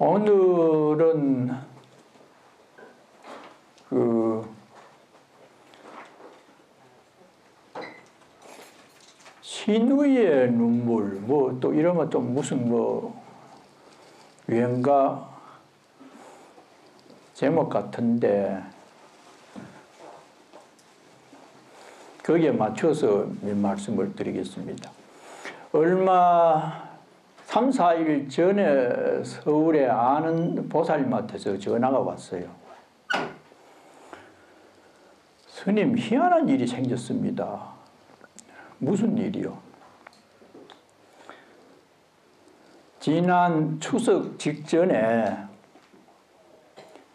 오늘은 신우의 눈물, 뭐 또 이러면 또 무슨 뭐 유행가 제목 같은데 거기에 맞춰서 몇 말씀을 드리겠습니다. 얼마 3, 4일 전에 서울에 아는 보살님한테서 전화가 왔어요. 스님, 희한한 일이 생겼습니다. 무슨 일이요? 지난 추석 직전에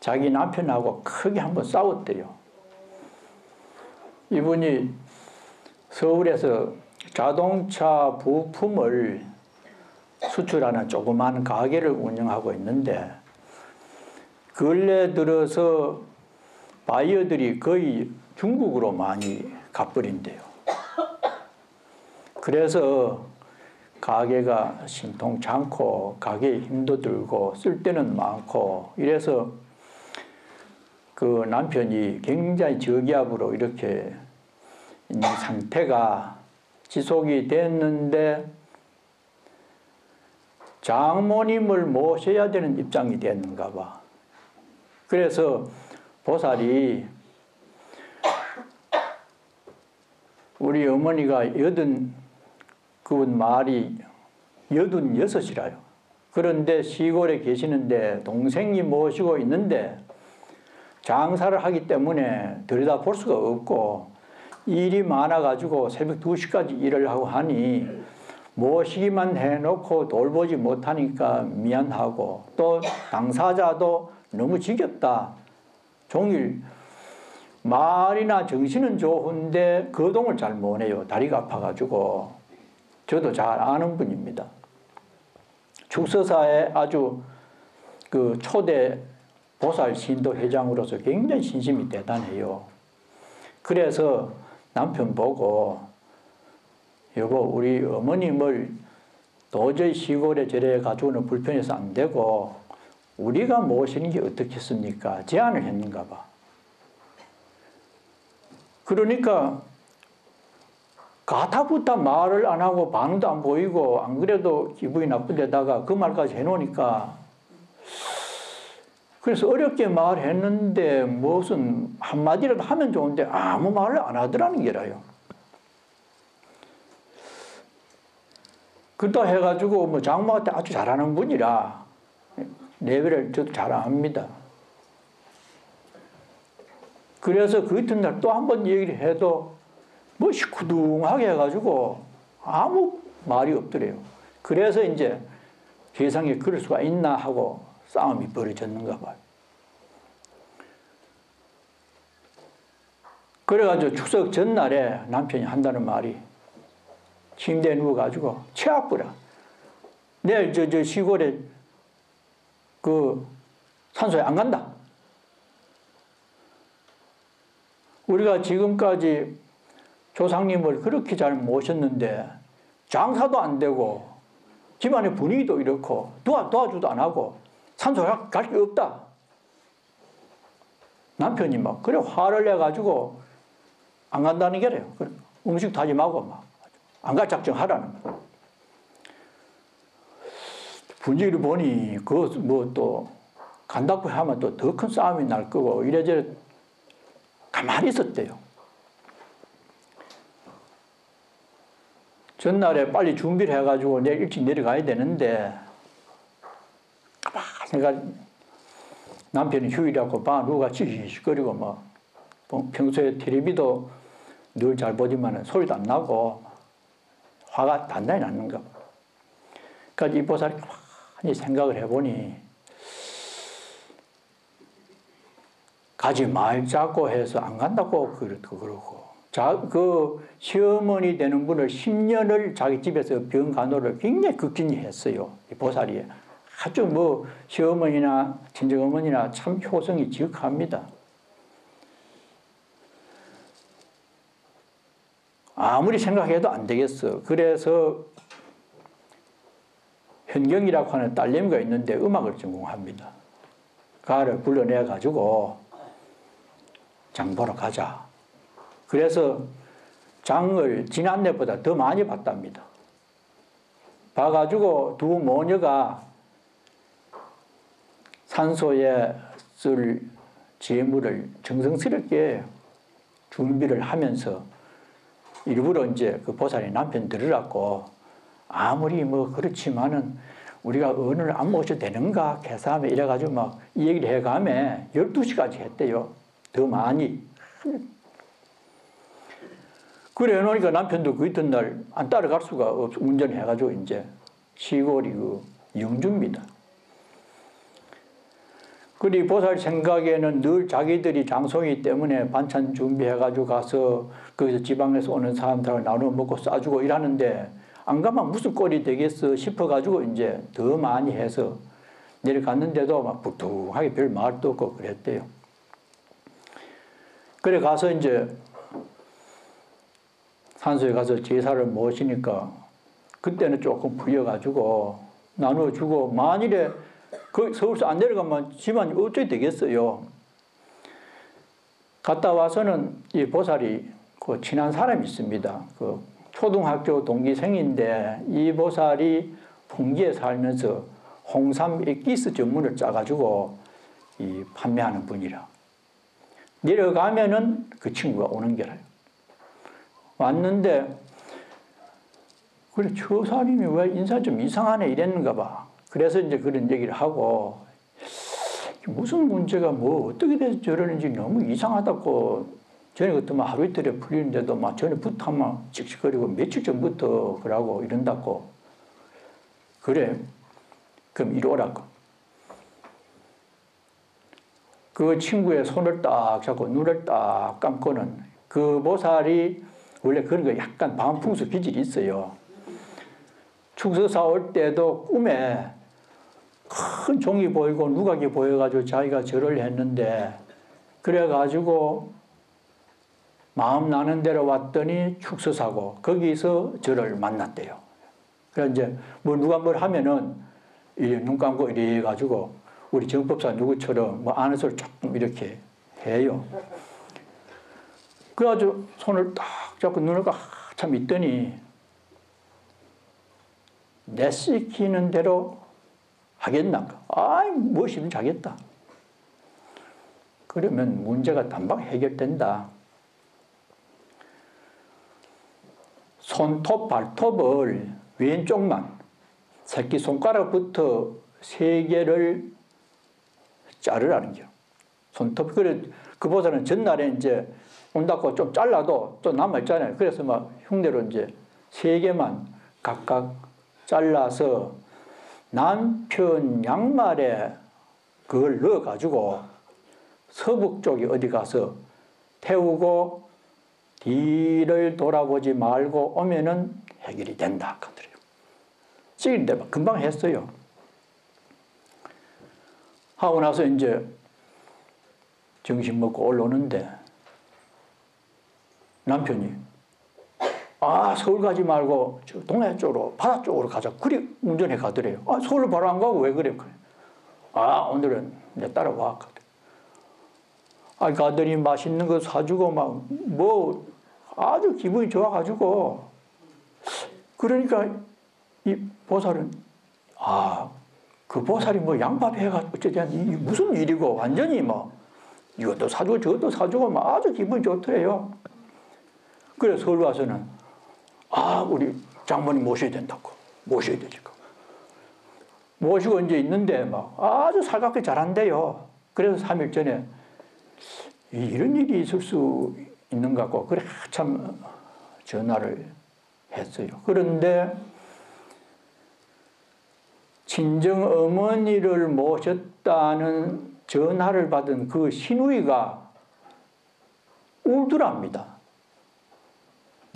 자기 남편하고 크게 한번 싸웠대요. 이분이 서울에서 자동차 부품을 수출하는 조그마한 가게를 운영하고 있는데 근래 들어서 바이어들이 거의 중국으로 많이 가버린대요. 그래서 가게가 신통찮고 가게에 힘도 들고 쓸 데는 많고 이래서 그 남편이 굉장히 저기압으로 이렇게 있는 상태가 지속이 됐는데 장모님을 모셔야 되는 입장이 됐는가 봐. 그래서 보살이 우리 어머니가 그분 말이 86이라요. 그런데 시골에 계시는데 동생이 모시고 있는데 장사를 하기 때문에 들여다볼 수가 없고 일이 많아가지고 새벽 2시까지 일을 하고 하니 모시기만 해놓고 돌보지 못하니까 미안하고 또 당사자도 너무 지겹다. 종일 말이나 정신은 좋은데 거동을 잘 못해요. 다리가 아파가지고. 저도 잘 아는 분입니다. 축서사에 아주 그 초대 보살 신도 회장으로서 굉장히 신심이 대단해요. 그래서 남편 보고 여보, 우리 어머님을 도저히 시골에 저래 가지고는 불편해서 안 되고 우리가 모시는 게 어떻겠습니까? 제안을 했는가 봐. 그러니까 가타부타 말을 안 하고 반응도 안 보이고 안 그래도 기분이 나쁜데다가 그 말까지 해놓으니까 그래서 어렵게 말했는데 무슨 한마디라도 하면 좋은데 아무 말을 안 하더라는 게라요. 그렇다 해가지고 뭐 장모한테 아주 잘하는 분이라 내외를 저도 잘 압니다. 그래서 그 이튿날 또 한 번 얘기를 해도 뭐 시쿠둥하게 해가지고 아무 말이 없더래요. 그래서 이제 세상에 그럴 수가 있나 하고 싸움이 벌어졌는가 봐요. 그래가지고 추석 전날에 남편이 한다는 말이 침대에 누워가지고 치아프라. 내일 저 시골에 그 산소에 안 간다. 우리가 지금까지 조상님을 그렇게 잘 모셨는데 장사도 안 되고 집안의 분위기도 이렇고 도와주도 안 하고 산소에 갈 게 없다. 남편이 막 그래 화를 내가지고 안 간다는 게래요. 음식 다짐하고 막 안 갈 작정하라는 거예요. 분위기를 보니 그 뭐 또 간다고 하면 또 더 큰 싸움이 날 거고 이래저래 가만히 있었대요. 전날에 빨리 준비를 해가지고 내일 일찍 내려가야 되는데 가만히 내가 남편이 휴일이라고 방 누가 찌시거리고 뭐 평소에 텔레비도 늘 잘 보지만 소리도 안 나고 화가 단단히 났는가. 그러니까 이 보살이 가만히 생각을 해보니 가지 말자고 해서 안 간다고 그러고 그 시어머니 되는 분을 10년을 자기 집에서 병 간호를 굉장히 극진히 했어요. 이 보살이. 아주 뭐 시어머니나 친정어머니나 참 효성이 지극합니다. 아무리 생각해도 안 되겠어. 그래서 현경이라고 하는 딸내미가 있는데 음악을 전공합니다. 가를 불러내가지고 장 보러 가자. 그래서 장을 지난해보다 더 많이 봤답니다. 봐가지고 두 모녀가 산소에 쓸 재물을 정성스럽게 준비를 하면서 일부러 이제 그 보살이 남편 들으라고 아무리 뭐 그렇지만은 우리가 은을 안 모셔도 되는가 계산하면 이래가지고 막 이 얘기를 해가며 12시까지 했대요. 더 많이. 그래 놓으니까 남편도 그 이튿날 안 따라갈 수가 없어. 운전해가지고 이제 시골이 그 영주입니다. 그리 보살 생각에는 늘 자기들이 장송이기 때문에 반찬 준비해가지고 가서 거기서 지방에서 오는 사람들하고 나눠 먹고 싸주고 이러는데 안 가면 무슨 꼴이 되겠어 싶어가지고 이제 더 많이 해서 내려갔는데도 막 부tuh하게 별 말도 없고 그랬대요. 그래 가서 이제 산소에 가서 제사를 모시니까 그때는 조금 풀려가지고 나눠주고 만일에 그 서울서 안 내려가면 집안이 어떻게 되겠어요? 갔다 와서는 이 보살이 그 친한 사람이 있습니다. 그 초등학교 동기생인데 이 보살이 풍기에 살면서 홍삼 액기스 전문을 짜가지고 이 판매하는 분이라. 내려가면은 그 친구가 오는 게라요. 왔는데 그래 저 사람이 왜 인사 좀 이상하네 이랬는가 봐. 그래서 이제 그런 얘기를 하고 무슨 문제가 뭐 어떻게 돼서 저러는지 너무 이상하다고 전에 그때만 하루 이틀에 풀리는데도 막 전에부터 막 씩씩거리고 며칠 전부터 그러고 이런다고. 그래 그럼 이리 오라고. 그 친구의 손을 딱 잡고 눈을 딱 감고는 그 보살이 원래 그런 거 약간 반풍수 기질이 있어요. 축서사 올 때도 꿈에 큰 종이 보이고 누각이 보여가지고 자기가 절을 했는데 그래가지고 마음 나는 대로 왔더니 축서사고 거기서 절을 만났대요. 그래서 이제 뭐 누가 뭘 하면은 이래 눈 감고 이래 해가지고 우리 정법사 누구처럼 뭐 아는 소리 조금 이렇게 해요. 그래가지고 손을 딱 잡고 눈을 참 있더니 내 시키는 대로 하겠나? 아이, 무엇이든 하겠다. 그러면 문제가 단박 해결된다. 손톱, 발톱을 왼쪽만 새끼손가락부터 3개를 자르라는 거요. 손톱, 그래, 그 보살은 전날에 이제 온다고 좀 잘라도 또 남아있잖아요. 그래서 막 흉내로 이제 3개만 각각 잘라서 남편 양말에 그걸 넣어가지고 서북 쪽에 어디 가서 태우고 뒤를 돌아보지 말고 오면은 해결이 된다 하더래요. 찍은데 금방 했어요. 하고 나서 이제 점심 먹고 올라오는데 남편이 서울 가지 말고 저 동해 쪽으로 바다 쪽으로 가자. 그리 운전해 가더래요. 서울로 바로 안 가고 왜 그래? 오늘은 내 따라와. 가더니 맛있는 거 사주고 막 뭐 아주 기분이 좋아가지고 그러니까 이 보살은 그 보살이 뭐 양밥 해가지고 어쩌면 이 무슨 일이고 완전히 뭐 이것도 사주고 저것도 사주고 막 아주 기분이 좋더래요. 그래서 서울 와서는 우리 장모님 모셔야 된다고. 모셔야 되니까. 모시고 이제 있는데 막 아주 살갑게 잘한대요. 그래서 3일 전에 이런 일이 있을 수 있는 것 같고, 그래, 참 전화를 했어요. 그런데 친정 어머니를 모셨다는 전화를 받은 그 시누이가 울더랍니다.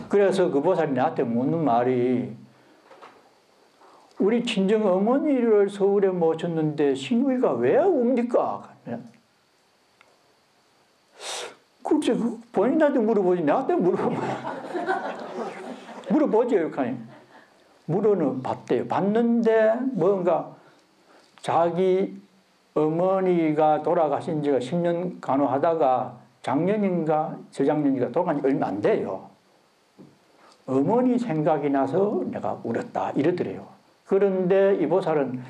그래서 그 보살이 나한테 묻는 말이 우리 친정 어머니를 서울에 모셨는데 시누이가 왜 웁니까? 글쎄, 본인한테 물어보지 나한테 물어보지. 물어보지, 이렇게. 물어는 봤대요. 봤는데 뭔가 자기 어머니가 돌아가신 지가 10년 간호하다가 작년인가 저작년인가 돌아간 지 얼마 안 돼요. 어머니 생각이 나서 내가 울었다 이러더래요. 그런데 이 보살은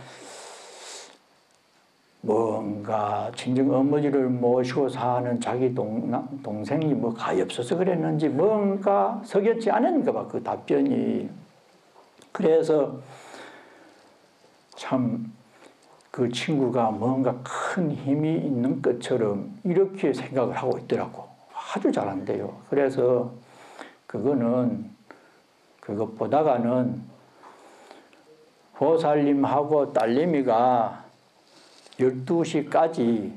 뭔가 친정 어머니를 모시고 사는 자기 동생이 뭐 가엾어서 그랬는지 뭔가 석연치 않은가 봐, 그 답변이. 그래서 참 그 친구가 뭔가 큰 힘이 있는 것처럼 이렇게 생각을 하고 있더라고. 아주 잘한대요. 그래서 그거는 그것보다가는 보살님하고 딸내미가 12시까지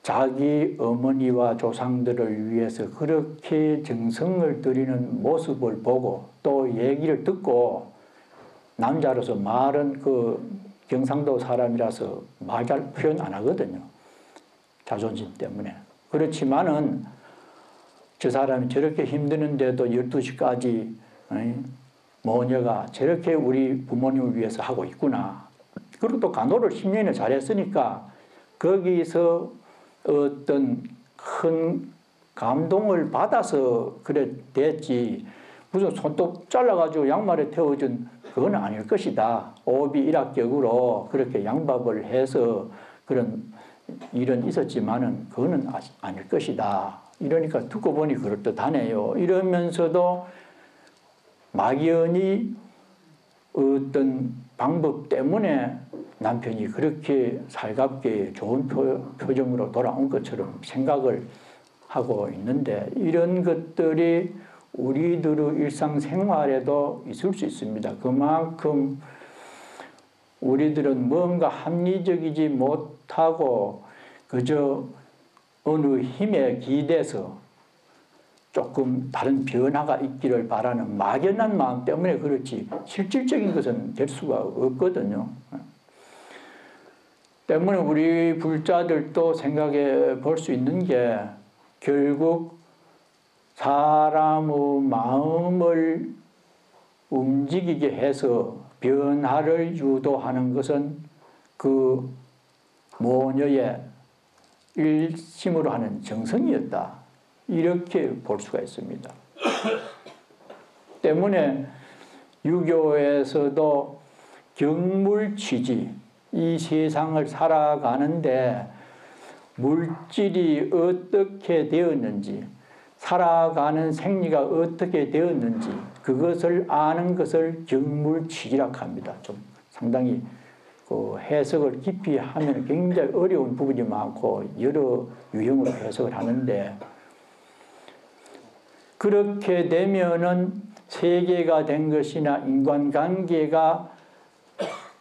자기 어머니와 조상들을 위해서 그렇게 정성을 들이는 모습을 보고 또 얘기를 듣고, 남자로서 말은 그 경상도 사람이라서 말 잘 표현 안 하거든요. 자존심 때문에. 그렇지만은 저 사람이 저렇게 힘드는데도 12시까지 모녀가 저렇게 우리 부모님을 위해서 하고 있구나. 그리고 또 간호를 10년이나 잘했으니까 거기서 어떤 큰 감동을 받아서 그래 됐지, 무슨 손톱 잘라가지고 양말에 태워준 그건 아닐 것이다. 오비 일학격으로 그렇게 양밥을 해서 그런 일은 있었지만은 그거는 아닐 것이다. 이러니까 듣고 보니 그럴듯하네요. 이러면서도 막연히 어떤 방법 때문에 남편이 그렇게 살갑게 좋은 표정으로 돌아온 것처럼 생각을 하고 있는데, 이런 것들이 우리들의 일상생활에도 있을 수 있습니다. 그만큼 우리들은 뭔가 합리적이지 못하고 그저 어느 힘에 기대서 조금 다른 변화가 있기를 바라는 막연한 마음 때문에 그렇지 실질적인 것은 될 수가 없거든요. 때문에 우리 불자들도 생각해 볼 수 있는 게, 결국 사람의 마음을 움직이게 해서 변화를 유도하는 것은 그 모녀의 일심으로 하는 정성이었다. 이렇게 볼 수가 있습니다. 때문에 유교에서도 경물취지, 이 세상을 살아가는데 물질이 어떻게 되었는지, 살아가는 생리가 어떻게 되었는지 그것을 아는 것을 경물취지라고 합니다. 좀 상당히 그 해석을 깊이 하면 굉장히 어려운 부분이 많고 여러 유형으로 해석을 하는데, 그렇게 되면은 세계가 된 것이나 인간관계가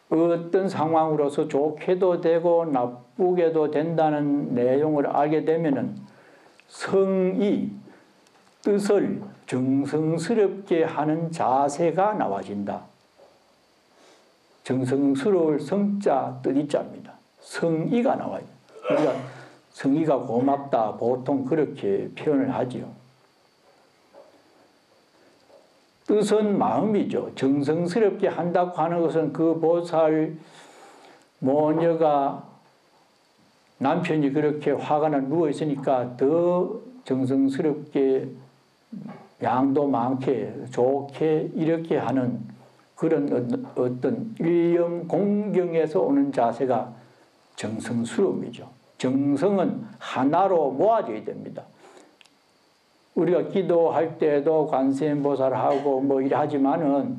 어떤 상황으로서 좋게도 되고 나쁘게도 된다는 내용을 알게 되면은 성의, 뜻을 정성스럽게 하는 자세가 나와진다. 정성스러울 성자, 뜻이자입니다. 성의가 나와요. 우리가 성의가 고맙다 보통 그렇게 표현을 하지요. 뜻은 마음이죠. 정성스럽게 한다고 하는 것은 그 보살 모녀가 남편이 그렇게 화가 나 누워 있으니까 더 정성스럽게 양도 많게 좋게 이렇게 하는 그런 어떤 일념 공경에서 오는 자세가 정성스러움이죠. 정성은 하나로 모아져야 됩니다. 우리가 기도할 때도 관세음보살하고 뭐 이래 하지만은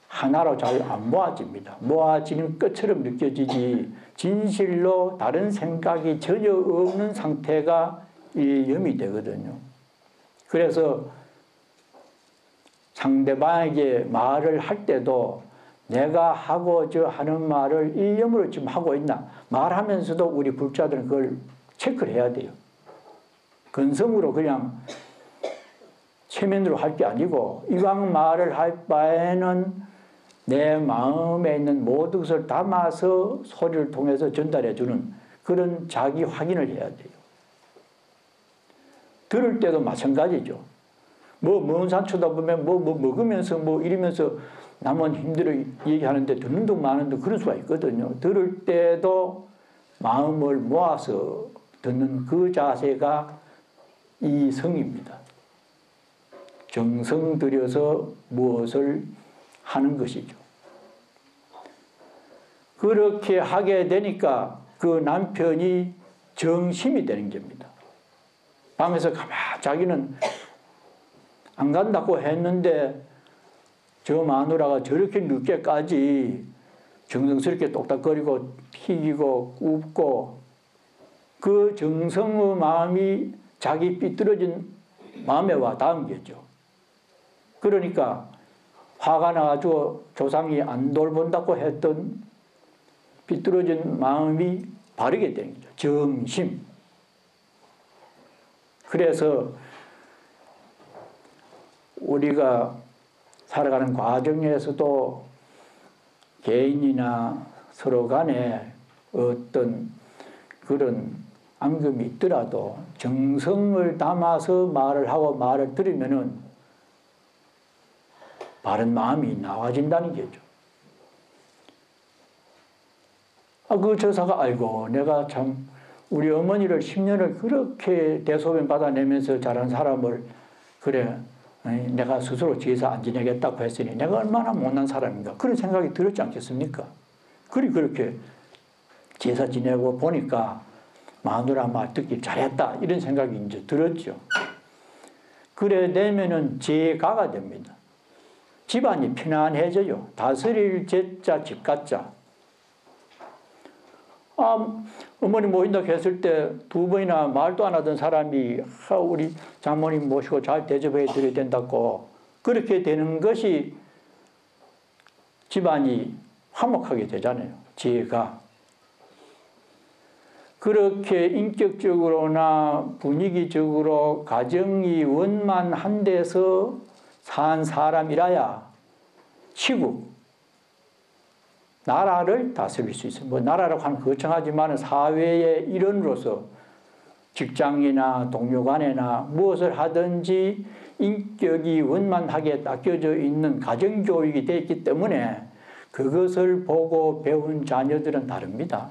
하나로 잘 안 모아집니다. 모아지는 것처럼 느껴지지 진실로 다른 생각이 전혀 없는 상태가 일념이 되거든요. 그래서 상대방에게 말을 할 때도 내가 하고자 하는 말을 일념으로 지금 하고 있나, 말하면서도 우리 불자들은 그걸 체크를 해야 돼요. 근성으로 그냥 체면으로 할 게 아니고 이왕 말을 할 바에는 내 마음에 있는 모든 것을 담아서 소리를 통해서 전달해 주는 그런 자기 확인을 해야 돼요. 들을 때도 마찬가지죠. 먼 산 쳐다보면 뭐 먹으면서 뭐 이러면서 남은 힘들어 얘기하는데 듣는 둥 마는 둥 그런 수가 있거든요. 들을 때도 마음을 모아서 듣는 그 자세가 이성입니다. 정성 들여서 무엇을 하는 것이죠. 그렇게 하게 되니까 그 남편이 정심이 되는 겁니다. 밤에서 가만 자기는 안 간다고 했는데 저 마누라가 저렇게 늦게까지 정성스럽게 똑딱거리고 튀기고 굽고 그 정성의 마음이 자기 삐뚤어진 마음에 와 닿은 거죠. 그러니까 화가 나가지고 조상이 안 돌본다고 했던 삐뚤어진 마음이 바르게 되는 거죠. 정심. 그래서 우리가 살아가는 과정에서도 개인이나 서로 간에 어떤 그런 앙금이 있더라도 정성을 담아서 말을 하고 말을 들으면은 바른 마음이 나와진다는 거죠. 그 저사가 아이고 내가 참 우리 어머니를 10년을 그렇게 대소변 받아내면서 자란 사람을 그래 내가 스스로 제사 안 지내겠다고 했으니 내가 얼마나 못난 사람인가 그런 생각이 들었지 않겠습니까? 그렇게 제사 지내고 보니까 마누라 말 듣기 잘했다 이런 생각이 이제 들었죠. 그래 되면은 제가가 됩니다. 집안이 편안해져요. 다스릴 제자 집가자. 어머니 모신다고 했을 때 두 번이나 말도 안 하던 사람이 우리 장모님 모시고 잘 대접해 드려야 된다고 그렇게 되는 것이 집안이 화목하게 되잖아요. 제가. 그렇게 인격적으로나 분위기적으로 가정이 원만한 데서 산 사람이라야 시국, 나라를 다스릴 수 있어요. 나라라고 하는 거창하지만 사회의 일원으로서 직장이나 동료 간에나 무엇을 하든지 인격이 원만하게 닦여져 있는 가정교육이 되어 있기 때문에 그것을 보고 배운 자녀들은 다릅니다.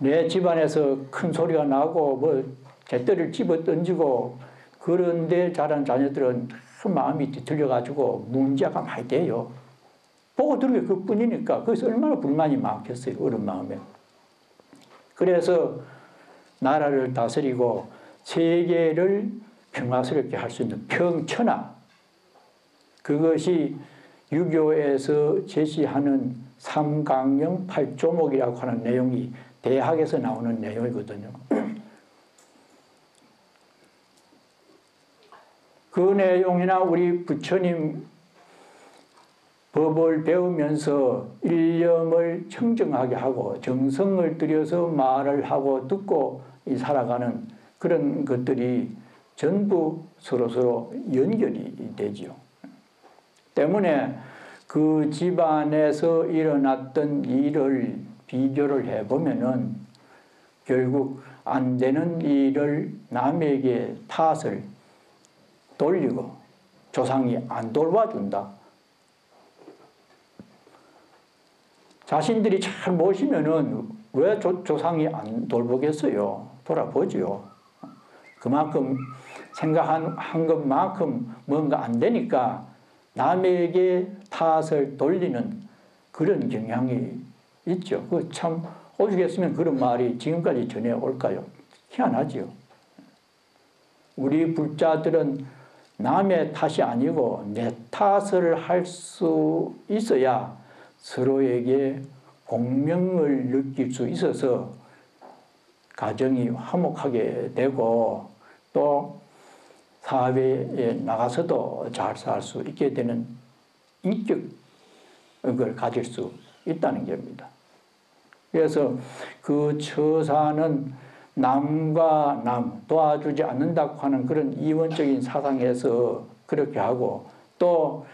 내 집안에서 큰 소리가 나고 잿더리를 집어 던지고 그런데 자란 자녀들은 마음이 뒤틀려가지고 문제가 많이 돼요. 보고 들은 게 그뿐이니까 거기서 얼마나 불만이 많겠어요. 어른 마음에. 그래서 나라를 다스리고 세계를 평화스럽게 할 수 있는 평천하 그것이 유교에서 제시하는 삼강령 팔조목이라고 하는 내용이 대학에서 나오는 내용이거든요. 그 내용이나 우리 부처님 법을 배우면서 일념을 청정하게 하고 정성을 들여서 말을 하고 듣고 살아가는 그런 것들이 전부 서로서로 연결이 되죠. 때문에 그 집안에서 일어났던 일을 비교를 해보면은 결국 안 되는 일을 남에게 탓을 돌리고 조상이 안 돌봐준다. 자신들이 잘 모시면은 왜 조상이 안 돌보겠어요? 돌아보지요. 그만큼 생각한 것만큼 뭔가 안 되니까 남에게 탓을 돌리는 그런 경향이 있죠. 그 참 오죽했으면 그런 말이 지금까지 전해올까요? 희한하지요. 우리 불자들은 남의 탓이 아니고 내 탓을 할 수 있어야 서로에게 공명을 느낄 수 있어서 가정이 화목하게 되고 또 사회에 나가서도 잘 살 수 있게 되는 인격을 가질 수 있다는 겁니다. 그래서 그 처사는 남과 남 도와주지 않는다고 하는 그런 이원적인 사상에서 그렇게 하고 또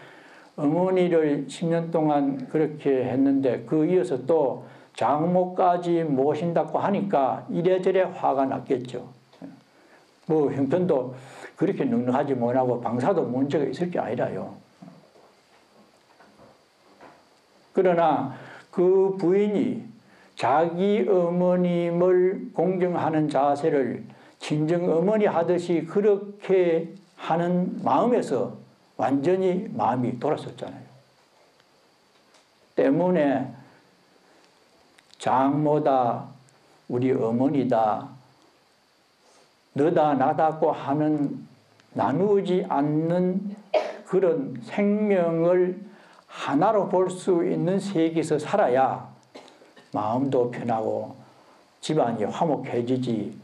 어머니를 10년 동안 그렇게 했는데 그 이어서 또 장모까지 모신다고 하니까 이래저래 화가 났겠죠. 형편도 그렇게 넉넉하지 못하고 방사도 문제가 있을 게 아니라요. 그러나 그 부인이 자기 어머님을 공경하는 자세를 친정 어머니 하듯이 그렇게 하는 마음에서 완전히 마음이 돌았었잖아요. 때문에 장모다, 우리 어머니다, 너다 나다고 하는 나누지 않는 그런 생명을 하나로 볼 수 있는 세계에서 살아야 마음도 편하고 집안이 화목해지지,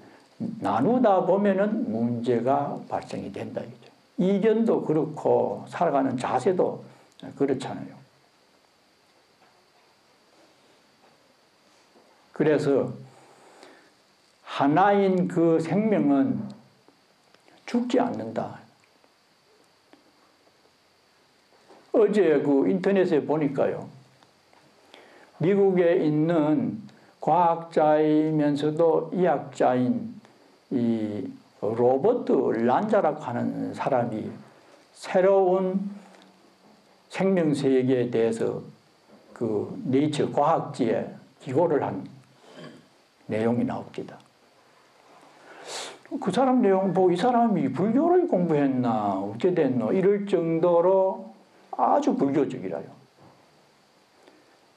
나누다 보면은 문제가 발생이 된다. 이견도 그렇고 살아가는 자세도 그렇잖아요. 그래서 하나인 그 생명은 죽지 않는다. 어제 그 인터넷에 보니까요, 미국에 있는 과학자이면서도 이학자인 이 로버트 란자라고 하는 사람이 새로운 생명세계에 대해서 그 네이처 과학지에 기고를 한 내용이 나옵니다. 그 사람 내용 보고 이 사람이 불교를 공부했나 어떻게 됐노 이럴 정도로 아주 불교적이라요.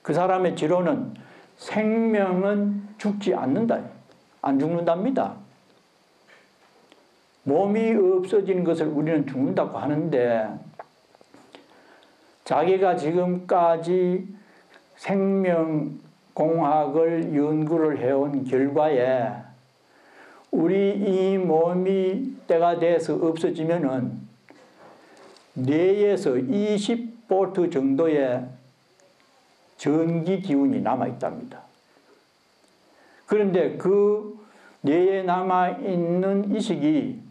그 사람의 지론은 생명은 죽지 않는다. 안 죽는답니다. 몸이 없어지는 것을 우리는 죽는다고 하는데, 자기가 지금까지 생명공학을 연구를 해온 결과에 우리 이 몸이 때가 돼서 없어지면은 뇌에서 20V 정도의 전기 기운이 남아있답니다. 그런데 그 뇌에 남아있는 이식이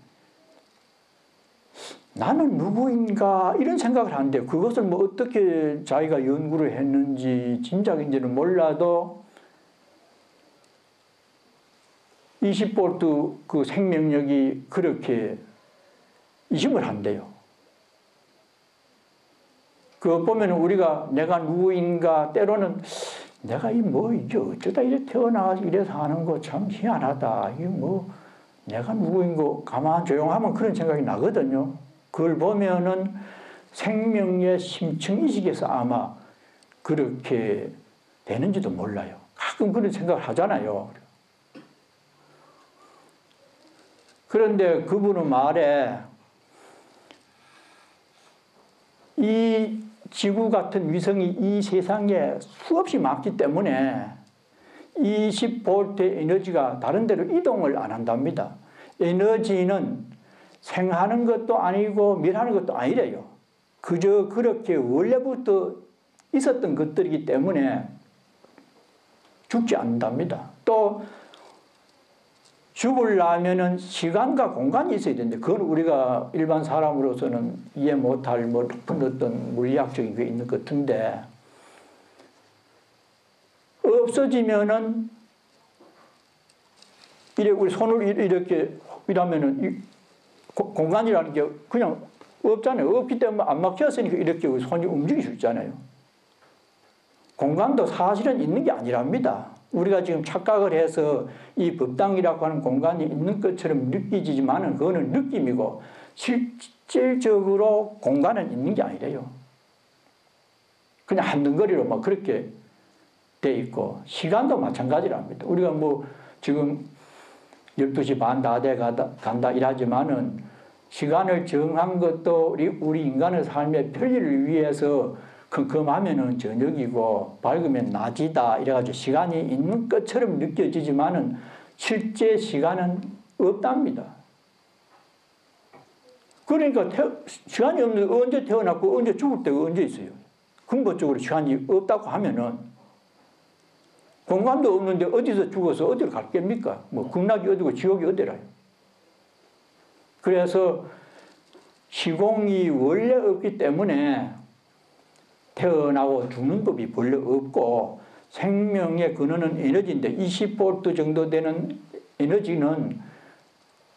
나는 누구인가 이런 생각을 하는데, 그것을 뭐 어떻게 자기가 연구를 했는지 진작인지는 몰라도 20V 그 생명력이 그렇게 이식을 한대요. 그거 보면 우리가 내가 누구인가, 때로는 내가 이게 어쩌다 이래 태어나서 이래서 하는 거 참 희한하다. 이게 내가 누구인가 가만 조용하면 그런 생각이 나거든요. 그걸 보면은 생명의 심층이식에서 아마 그렇게 되는지도 몰라요. 가끔 그런 생각을 하잖아요. 그런데 그분은 말에 이 지구 같은 위성이 이 세상에 수없이 많기 때문에 20V 에너지가 다른 데로 이동을 안 한답니다. 에너지는 생하는 것도 아니고 멸하는 것도 아니래요. 그저 그렇게 원래부터 있었던 것들이기 때문에 죽지 않는답니다. 또 죽으려면은 시간과 공간이 있어야 되는데, 그건 우리가 일반 사람으로서는 이해 못할 높은 어떤 물리학적인 게 있는 것 같은데, 없어지면은 우리 손을 이렇게 이러면은 공간이라는 게 그냥 없잖아요. 없기 때문에 안 막혔으니까 이렇게 손이 움직일 수 있잖아요. 공간도 사실은 있는 게 아니랍니다. 우리가 지금 착각을 해서 이 법당이라고 하는 공간이 있는 것처럼 느끼지만은 그거는 느낌이고, 실질적으로 공간은 있는 게 아니래요. 그냥 한덩거리로 막 그렇게 돼 있고, 시간도 마찬가지랍니다. 우리가 지금 12시 반 다 돼 간다 이러지만은 시간을 정한 것도 우리 인간의 삶의 편리를 위해서 컴컴하면은 저녁이고 밝으면 낮이다 이래가지고 시간이 있는 것처럼 느껴지지만은 실제 시간은 없답니다. 그러니까 시간이 없는데 언제 태어났고 언제 죽을 때가 언제 있어요? 근본적으로 시간이 없다고 하면은 공간도 없는데 어디서 죽어서 어디로 갈 겁니까? 극락이 어디고 지옥이 어디라요? 그래서 시공이 원래 없기 때문에 태어나고 죽는 법이 본래 없고, 생명의 근원은 에너지인데 20V 정도 되는 에너지는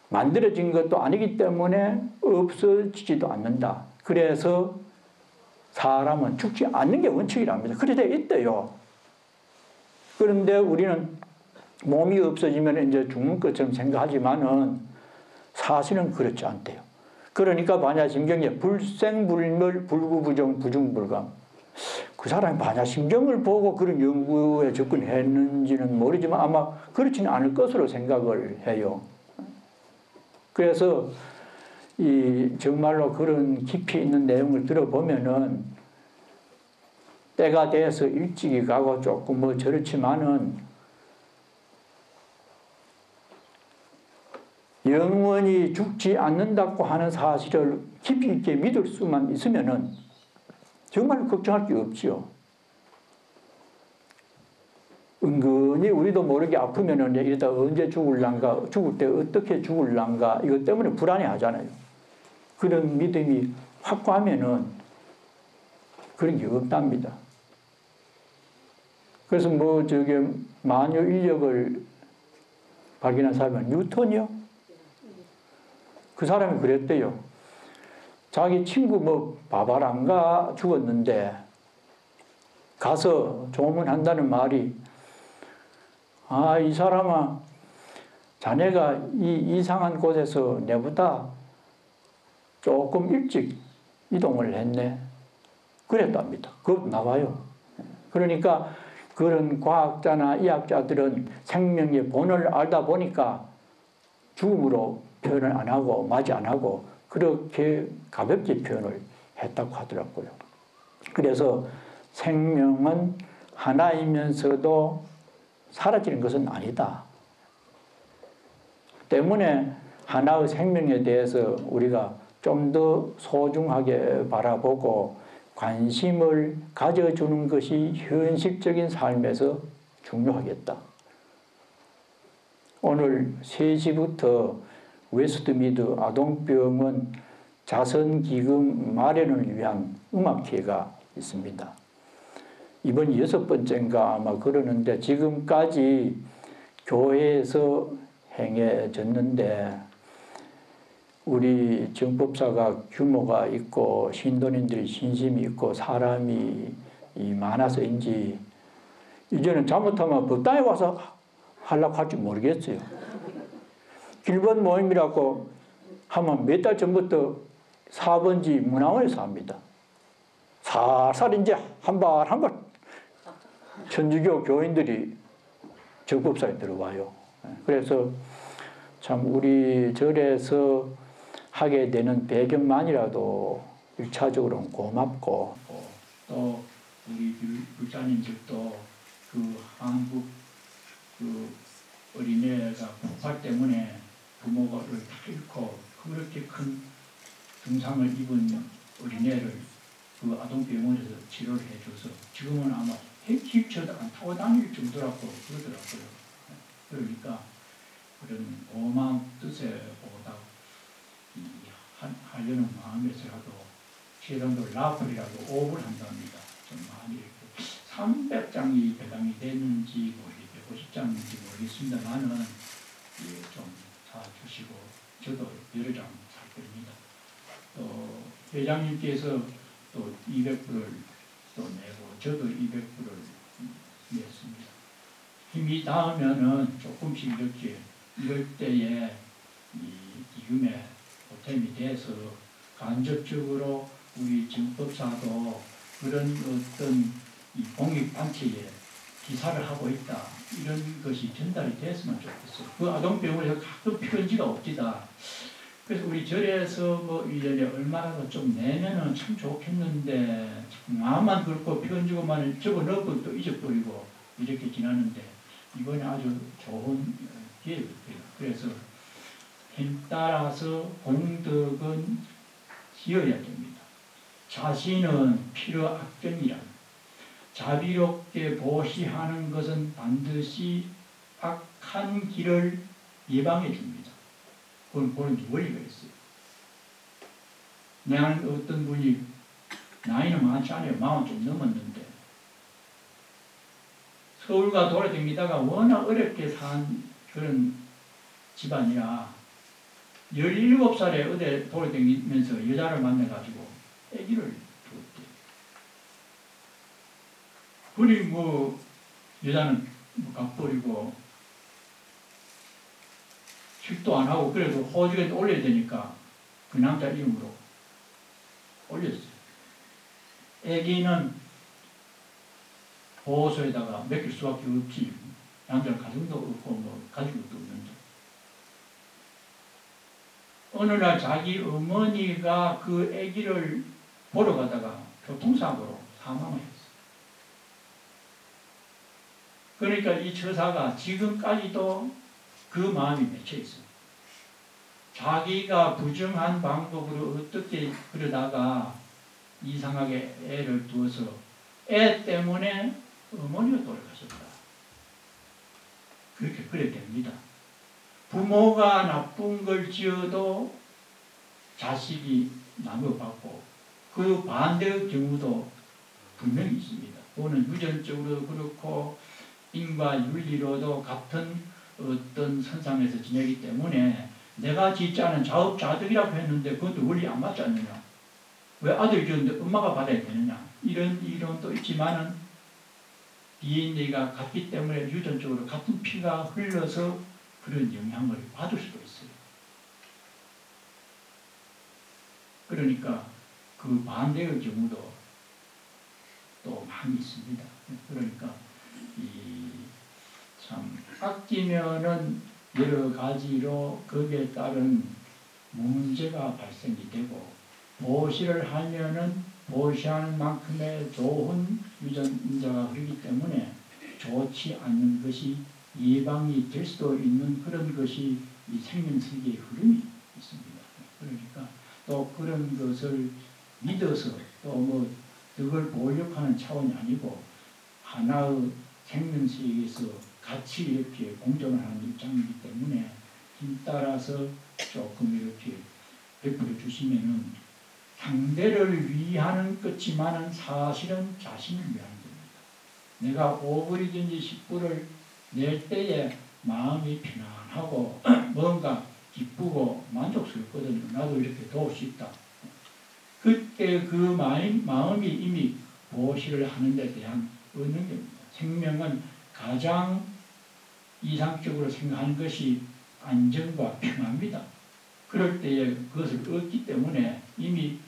만들어진 것도 아니기 때문에 없어지지도 않는다. 그래서 사람은 죽지 않는 게 원칙이랍니다. 그래 돼 있대요. 그런데 우리는 몸이 없어지면 이제 죽는 것처럼 생각하지만은 사실은 그렇지 않대요. 그러니까 반야심경에 불생불멸 불구부정 부중불감. 그 사람이 반야심경을 보고 그런 연구에 접근했는지는 모르지만 아마 그렇지는 않을 것으로 생각을 해요. 그래서 정말로 그런 깊이 있는 내용을 들어보면은 때가 돼서 일찍이 가고 조금 뭐 저렇지만은 영원히 죽지 않는다고 하는 사실을 깊이 있게 믿을 수만 있으면은 정말 걱정할 게 없지요. 은근히 우리도 모르게 아프면은 이러다 언제 죽을란가, 죽을 때 어떻게 죽을란가 이것 때문에 불안해 하잖아요. 그런 믿음이 확고하면은 그런 게 없답니다. 그래서 뭐 만유 인력을 발견한 사람은 뉴턴이요? 그 사람이 그랬대요. 자기 친구 뭐 바바란가 죽었는데 가서 조문한다는 말이 이 사람아 자네가 이 이상한 곳에서 내보다 조금 일찍 이동을 했네. 그랬답니다. 그것 나와요. 그러니까 그런 과학자나 이학자들은 생명의 본을 알다 보니까 죽음으로 표현을 안 하고 맞이 안 하고 그렇게 가볍게 표현을 했다고 하더라고요. 그래서 생명은 하나이면서도 사라지는 것은 아니다. 때문에 하나의 생명에 대해서 우리가 좀 더 소중하게 바라보고 관심을 가져주는 것이 현실적인 삶에서 중요하겠다. 오늘 3시부터 웨스트미드 아동병원 자선기금 마련을 위한 음악회가 있습니다. 이번 6번째인가 아마 그러는데 지금까지 교회에서 행해졌는데 우리 정법사가 규모가 있고 신도님들이 신심이 있고 사람이 많아서인지 이제는 잘못하면 법당에 와서 하려고 할지 모르겠어요. 길번 모임이라고 하면 몇 달 전부터 4번지 문화원에서 합니다. 살살 이제 한 발 한 발 천주교 교인들이 정법사에 들어와요. 그래서 참 우리 절에서 하게 되는 배경만이라도 1차적으로는 고맙고 또 우리 불자님들도 그 한국 그 어린애가 폭발 때문에 부모를 다 잃고 그렇게 큰 중상을 입은 어린애를 그 아동병원에서 치료를 해줘서 지금은 아마 휠체어도 안 타고 다닐 정도라고 그러더라고요. 그러니까 그런 고마운 뜻에 보다 하려는 마음에서라도 시간도 라플이라도 오업을 한답니다. 좀 많이 이렇게 300장이 배당이 됐는지 뭐 150장인지 모르겠습니다만은 좀 사주시고 저도 여러 장 살 겁니다. 또 회장님께서 또 200불을 또 내고 저도 200불을 냈습니다. 힘이 닿으면은 조금씩 이렇게 이럴 때에 이 기금에 보탬이 돼서 간접적으로 우리 정법사도 그런 어떤 이 공익단체에 기사를 하고 있다. 이런 것이 전달이 됐으면 좋겠어요. 그 아동병원에서 가끔 편지가 옵니다. 그래서 우리 절에서 뭐 1년에 얼마라도 좀 내면은 참 좋겠는데 마음만 그렇고 편지고만 적어 넣고 또 잊어버리고 이렇게 지나는데 이번에 아주 좋은 기회입니다. 그래서 힘 따라서 공덕은 지어야 됩니다. 자신은 필요악정이라 자비롭게 보시하는 것은 반드시 악한 길을 예방해 줍니다. 그건 그런 원리가 있어요. 내가 어떤 분이 나이는 많지 않아요. 40 좀 넘었는데 서울과 돌아다니다가 워낙 어렵게 산 그런 집안이라 17살에 어디 돌아다니면서 여자를 만나가지고 아기를 두었대요. 그리 뭐 여자는 뭐 갚버리고 식도 안 하고 그래도 호적에 올려야 되니까 그 남자 이름으로 올렸어요. 애기는 보호소에다가 맡길 수밖에 없지. 남자는 가정도 없고 뭐 가질 것도 없는데. 어느 날 자기 어머니가 그 애기를 보러 가다가 교통사고로 사망을 했어요. 그러니까 이 처사가 지금까지도 그 마음이 맺혀 있어요. 자기가 부정한 방법으로 어떻게 그러다가 이상하게 애를 두어서 애 때문에 어머니가 돌아가셨다. 그렇게 그래 됩니다. 부모가 나쁜 걸 지어도 자식이 나눠받고 그 반대의 경우도 분명히 있습니다. 그거는 유전적으로 그렇고 인과 윤리로도 같은 어떤 선상에서 지내기 때문에 내가 짓지 않은 자업자득이라고 했는데 그것도 원리 안 맞지 않느냐. 왜 아들 지었는데 엄마가 받아야 되느냐. 이런 이론도 있지만은 DNA가 같기 때문에 유전적으로 같은 피가 흘러서 그런 영향을 받을 수도 있어요. 그러니까 그 반대의 경우도 또 많이 있습니다. 그러니까 참 아끼면은 여러 가지로 거기에 따른 문제가 발생이 되고 보시를 하면은 보시하는 만큼의 좋은 유전자가 흐르기 때문에 좋지 않는 것이 예방이 될 수도 있는 그런 것이 이 생명세계의 흐름이 있습니다. 그러니까 또 그런 것을 믿어서 또 뭐 그걸 보력하는 차원이 아니고 하나의 생명세계에서 같이 이렇게 공존을 하는 입장이기 때문에 힘 따라서 조금 이렇게 베풀어 주시면은 상대를 위하는 것지만은 사실은 자신을 위하는 겁니다. 내가 5불이든지 10불을 낼 때에 마음이 편안하고 뭔가 기쁘고 만족스럽거든요. 나도 이렇게 도울 수 있다. 그때 그 마음이 이미 보시를 하는 데 대한 은능입니다. 생명은 가장 이상적으로 생각하는 것이 안정과 평화입니다. 그럴 때에 그것을 얻기 때문에 이미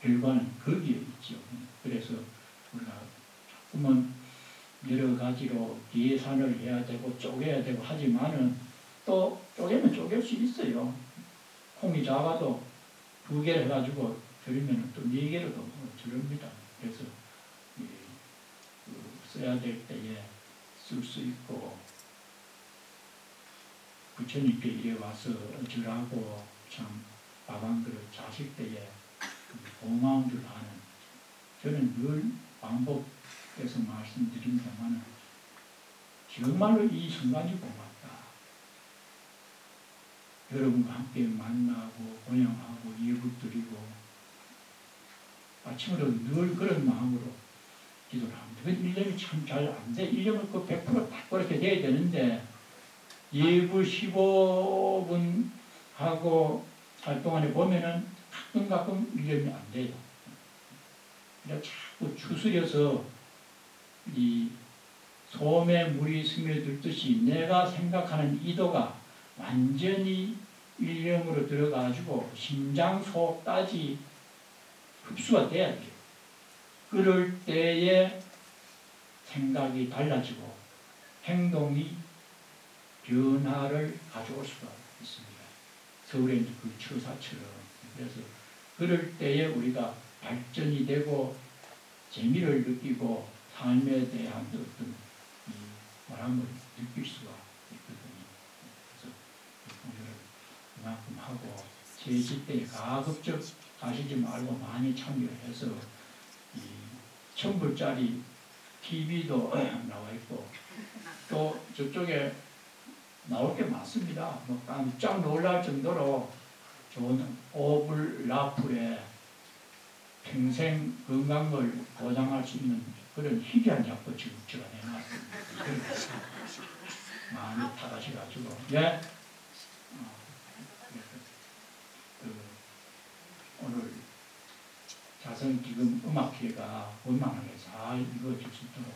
결과는 거기에 있죠. 그래서 우리가 자꾸만 여러 가지로 계산을 해야 되고 쪼개야 되고 하지만은 또 쪼개면 쪼갤 수 있어요. 콩이 작아도 2개를 해가지고 절이면 또 4개로도 절입니다. 그래서 써야 될 때에 쓸 수 있고 부처님께 이래 와서 절하고 참 밥 한 그릇 자식 때에 고마운 줄 아는 저는 늘 반복해서 말씀드립니다만 정말로 이 순간이 고맙다. 여러분과 함께 만나고 고향하고 예불드리고 아침으로 늘 그런 마음으로 기도를 합니다. 그 1년이 참 잘 안 돼. 1년은 그 100%딱 그렇게 돼야 되는데 예불 15분 하고 할 동안에 보면은 가끔 1년이 안 돼요. 그래서 자꾸 추스려서 이 솜에 물이 스며들듯이 내가 생각하는 이도가 완전히 일념으로 들어가지고 심장 속까지 흡수가 돼야 돼요. 그럴 때에 생각이 달라지고 행동이 변화를 가져올 수가 있습니다. 서울에 있는 그 처사처럼. 그래서 그럴 때에 우리가 발전이 되고 재미를 느끼고 삶에 대한 어떤 보람을 느낄 수가 있거든요. 그래서 공부를 그만큼 하고 제시 때 가급적 가시지 말고 많이 참여해서 이 1000불짜리 TV도 나와 있고 또 저쪽에 나올 게 많습니다. 뭐 깜짝 놀랄 정도로 좋은 5불 라프에 평생 건강을 보장할 수 있는 그런 희귀한 약도 지금 제가 내놨습니다. 많이 타가셔가지고 예. 오늘 자세 가정기금 음악회가 원만하게 잘 이루어질 수 있도록